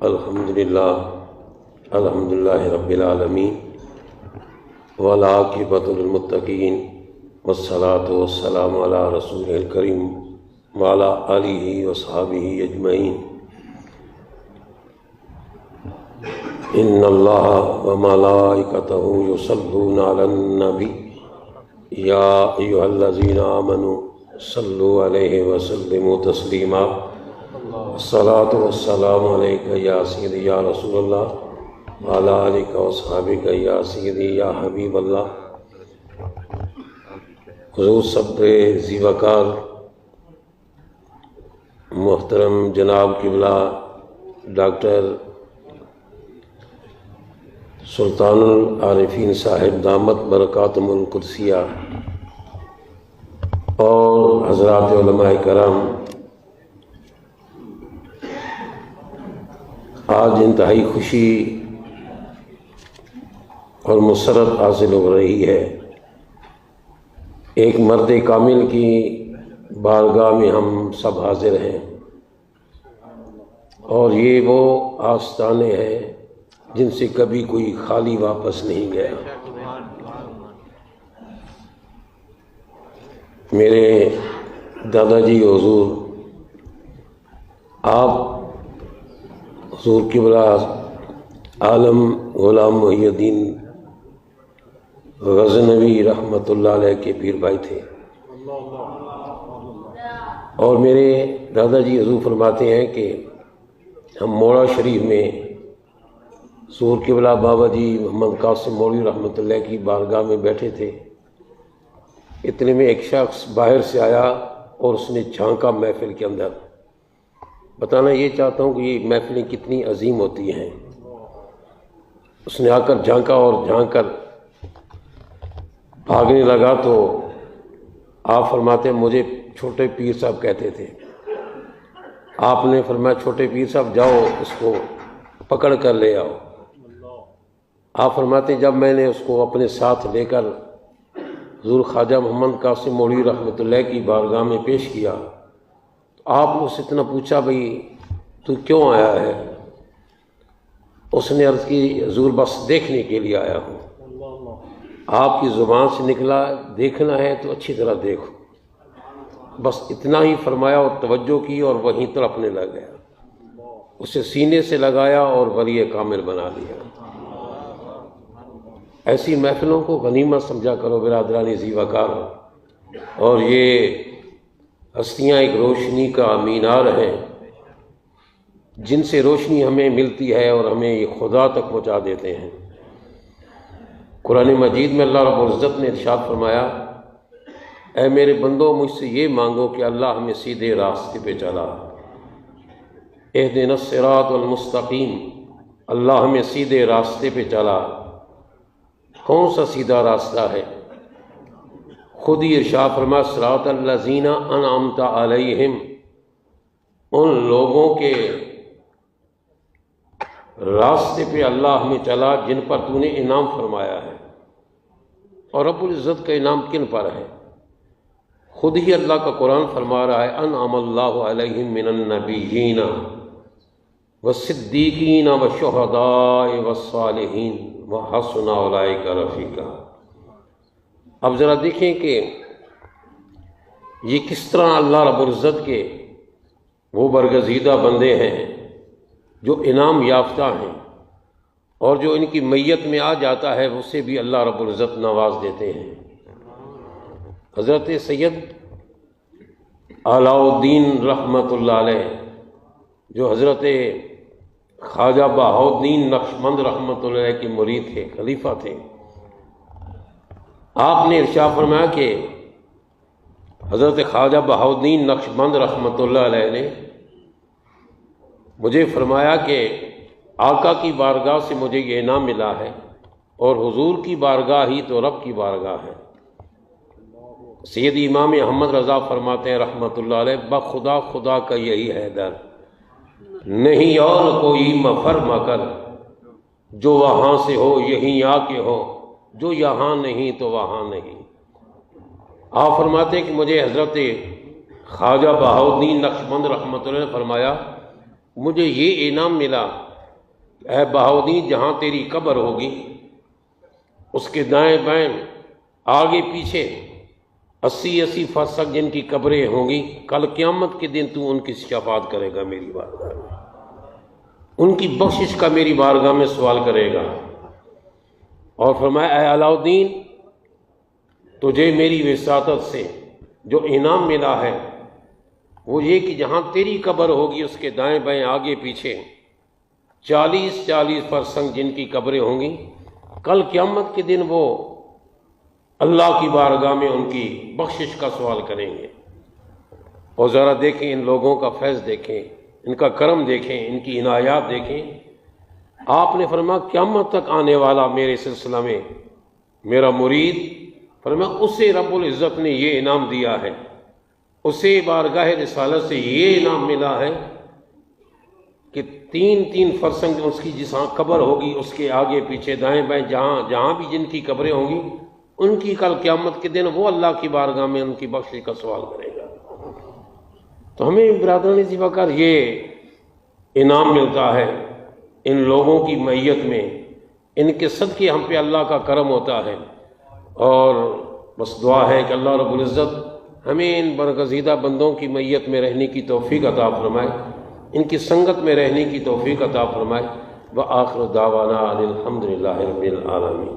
الحمدللہ رب العالمین والعاقبۃ للمتقین والصلاۃ والسلام علی رسول الکریم وعلی آلہ وصحبہ اجمعین۔ ان اللہ وملائکتہ یصلون علی النبی یا ایھا الذین آمنوا صلوا علیہ وسلموا تسلیما۔ الصلاۃ والسلام علیک یا سیدی یا رسول اللہ وعلی آلک واصحابک یا سیدی یا حبیب اللہ۔ حضور صدر ذی وقار محترم جناب قبلہ ڈاکٹر سلطان العارفین صاحب دامت برکاتہم القدسیہ اور حضرات علماء کرام، آج انتہائی خوشی اور مسرت حاصل ہو رہی ہے۔ ایک مرد کامل کی بارگاہ میں ہم سب حاضر ہیں، اور یہ وہ آستانے ہیں جن سے کبھی کوئی خالی واپس نہیں گیا۔ میرے دادا جی حضور، آپ حضور قبلہ عالم غلام محی الدین غزنوی رحمۃ اللہ علیہ کے پیر بھائی تھے، اور میرے دادا جی حضور فرماتے ہیں کہ ہم موڑا شریف میں حضور قبلہ بابا جی محمد قاسم مولوی رحمۃ اللہ کی بارگاہ میں بیٹھے تھے۔ اتنے میں ایک شخص باہر سے آیا اور اس نے جھانکا محفل کے اندر۔ بتانا یہ چاہتا ہوں کہ یہ محفلیں کتنی عظیم ہوتی ہیں۔ اس نے آ کر جھانکا اور جھانک کر بھاگنے لگا تو آپ فرماتے ہیں مجھے چھوٹے پیر صاحب کہتے تھے۔ آپ نے فرمایا چھوٹے پیر صاحب جاؤ اس کو پکڑ کر لے آؤ۔ آپ فرماتے ہیں جب میں نے اس کو اپنے ساتھ لے کر حضور خواجہ محمد قاسم مولوی رحمۃ اللہ کی بارگاہ میں پیش کیا، آپ نے اس سے اتنا پوچھا بھئی تو کیوں آیا ہے؟ اس نے عرض کی حضور بس دیکھنے کے لیے آیا ہوں۔ آپ کی زبان سے نکلا دیکھنا ہے تو اچھی طرح دیکھو، بس اتنا ہی فرمایا اور توجہ کی اور وہیں تڑپنے لگ گیا۔ اسے سینے سے لگایا اور ولی کامل بنا دیا۔ ایسی محفلوں کو غنیمت سمجھا کرو برادران ذی وقار، اور یہ ہستیاں ایک روشنی کا مینار ہیں جن سے روشنی ہمیں ملتی ہے اور ہمیں یہ خدا تک پہنچا دیتے ہیں۔ قرآن مجید میں اللہ رب العزت نے ارشاد فرمایا، اے میرے بندو مجھ سے یہ مانگو کہ اللہ ہمیں سیدھے راستے پہ چلا۔ اہدنا الصراط المستقیم، اللہ ہمیں سیدھے راستے پہ چلا۔ کون سا سیدھا راستہ ہے؟ خود ہی ارشاد فرمایا صراط الذین انعمت علیہم، ان لوگوں کے راستے پہ اللہ ہمیں چلا جن پر تو نے انعام فرمایا ہے۔ اور رب العزت کا انعام کن پر ہے؟ خود ہی اللہ کا قرآن فرما رہا ہے انعم اللہ علیہم من النبیین والصدیقین والشہداء والصالحین وحسن اولئک رفیقا۔ اب ذرا دیکھیں کہ یہ کس طرح اللہ رب العزت کے وہ برگزیدہ بندے ہیں جو انعام یافتہ ہیں، اور جو ان کی میت میں آ جاتا ہے اسے بھی اللہ رب العزت نواز دیتے ہیں۔ حضرت سید علاء الدین رحمۃ اللہ علیہ جو حضرت خواجہ بہاؤالدین نقشبند رحمۃ اللہ علیہ کے مرید تھے، خلیفہ تھے، آپ نے ارشاد فرمایا کہ حضرت خواجہ بہاؤالدین نقشبند رحمۃ اللہ علیہ نے مجھے فرمایا کہ آقا کی بارگاہ سے مجھے یہ انعام ملا ہے، اور حضور کی بارگاہ ہی تو رب کی بارگاہ ہے۔ سید امام احمد رضا فرماتے ہیں رحمۃ اللہ علیہ، بخدا خدا کا یہی ہے در، نہیں اور کوئی مفر مگر، جو وہاں سے ہو یہیں آ کے ہو، جو یہاں نہیں تو وہاں نہیں۔ آپ فرماتے ہیں کہ مجھے حضرت خواجہ بہاؤالدین نقشبند رحمۃ اللہ نے فرمایا مجھے یہ انعام ملا اے بہاؤدین جہاں تیری قبر ہوگی اس کے دائیں بائیں آگے پیچھے 80 فرسخ تک جن کی قبریں ہوں گی، کل قیامت کے دن تو ان کی شفاعت کرے گا میری بارگاہ میں، ان کی بخشش کا میری بارگاہ میں سوال کرے گا۔ اور فرمایا اے علاؤدین تجھے میری وساطت سے جو انعام ملا ہے وہ یہ کہ جہاں تیری قبر ہوگی اس کے دائیں بائیں آگے پیچھے 40 فرسنگ جن کی قبریں ہوں گی، کل قیامت کے دن وہ اللہ کی بارگاہ میں ان کی بخشش کا سوال کریں گے۔ اور ذرا دیکھیں ان لوگوں کا فیض دیکھیں، ان کا کرم دیکھیں، ان کی عنایات دیکھیں۔ آپ نے فرمایا قیامت تک آنے والا میرے سلسلہ میں میرا مرید، فرمایا اسے رب العزت نے یہ انعام دیا ہے، اسے بارگاہ رسالت سے یہ انعام ملا ہے کہ 3 فرسنگ اس کی جہاں قبر ہوگی اس کے آگے پیچھے دائیں بائیں جہاں بھی جن کی قبریں ہوں گی ان کی کل قیامت کے دن وہ اللہ کی بارگاہ میں ان کی بخشش کا سوال کرے گا۔ تو ہمیں برادران عزیز وقار یہ انعام ملتا ہے ان لوگوں کی معیت میں، ان کے صدقے ہم پہ اللہ کا کرم ہوتا ہے۔ اور بس دعا ہے کہ اللہ رب العزت ہمیں ان برگزیدہ بندوں کی معیت میں رہنے کی توفیق عطا فرمائے، ان کی سنگت میں رہنے کی توفیق عطا فرمائے۔ وآخر دعوانا الحمدللہ رب العالمین۔